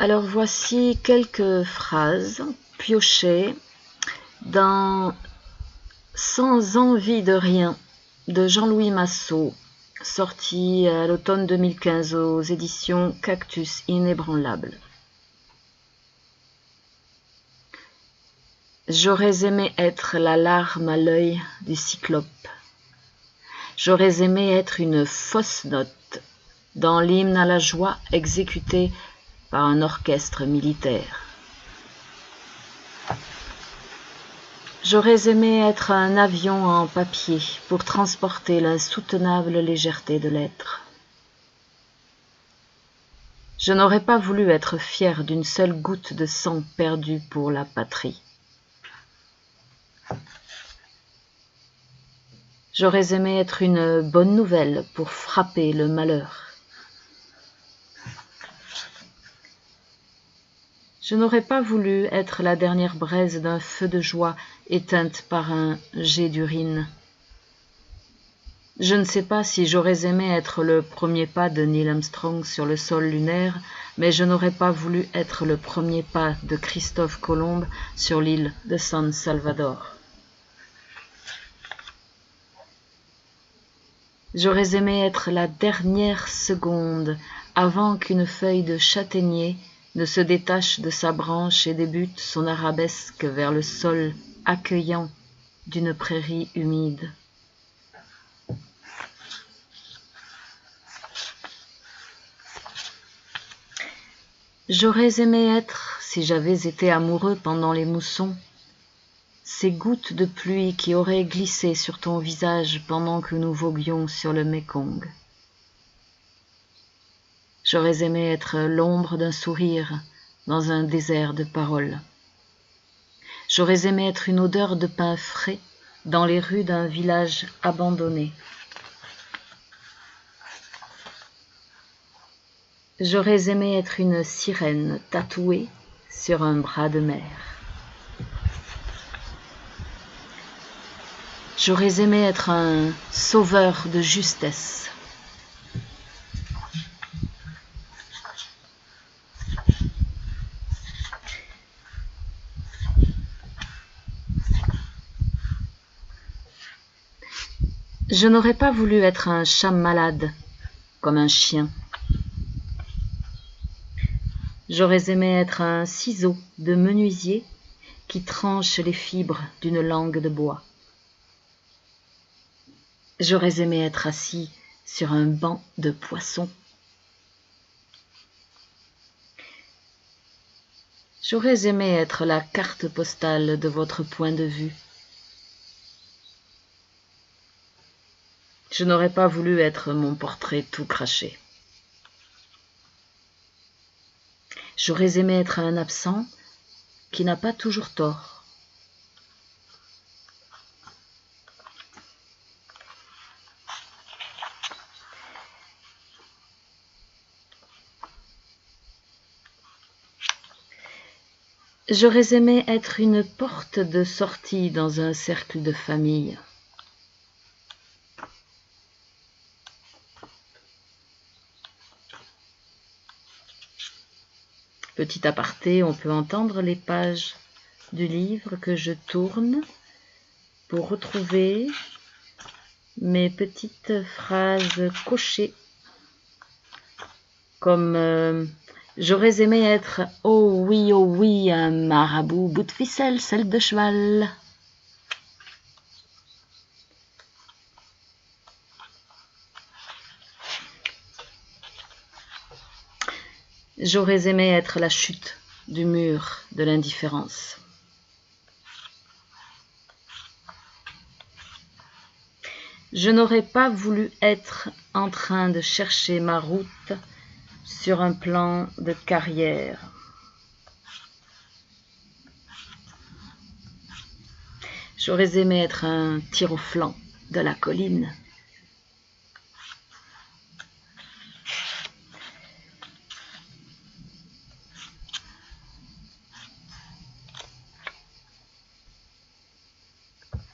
Alors voici quelques phrases piochées dans Sans envie de rien de Jean-Louis Masseau, sorti à l'automne 2015 aux éditions Cactus Inébranlable. J'aurais aimé être la larme à l'œil du cyclope. J'aurais aimé être une fausse note dans l'hymne à la joie exécuté par un orchestre militaire. J'aurais aimé être un avion en papier pour transporter l'insoutenable légèreté de l'être. Je n'aurais pas voulu être fier d'une seule goutte de sang perdue pour la patrie. J'aurais aimé être une bonne nouvelle pour frapper le malheur. Je n'aurais pas voulu être la dernière braise d'un feu de joie éteinte par un jet d'urine. Je ne sais pas si j'aurais aimé être le premier pas de Neil Armstrong sur le sol lunaire, mais je n'aurais pas voulu être le premier pas de Christophe Colomb sur l'île de San Salvador. J'aurais aimé être la dernière seconde avant qu'une feuille de châtaignier ne se détache de sa branche et débute son arabesque vers le sol accueillant d'une prairie humide. J'aurais aimé être, si j'avais été amoureux pendant les moussons, ces gouttes de pluie qui auraient glissé sur ton visage pendant que nous voguions sur le Mékong. J'aurais aimé être l'ombre d'un sourire dans un désert de paroles. J'aurais aimé être une odeur de pain frais dans les rues d'un village abandonné. J'aurais aimé être une sirène tatouée sur un bras de mer. J'aurais aimé être un sauveur de justesse. Je n'aurais pas voulu être un chat malade, comme un chien. J'aurais aimé être un ciseau de menuisier qui tranche les fibres d'une langue de bois. J'aurais aimé être assis sur un banc de poisson. J'aurais aimé être la carte postale de votre point de vue. Je n'aurais pas voulu être mon portrait tout craché. J'aurais aimé être un absent qui n'a pas toujours tort. J'aurais aimé être une porte de sortie dans un cercle de famille. Petit aparté, on peut entendre les pages du livre que je tourne pour retrouver mes petites phrases cochées, comme j'aurais aimé être « oh oui, un marabout, bout de ficelle, selle de cheval ». J'aurais aimé être la chute du mur de l'indifférence. Je n'aurais pas voulu être en train de chercher ma route sur un plan de carrière. J'aurais aimé être un tir au flanc de la colline.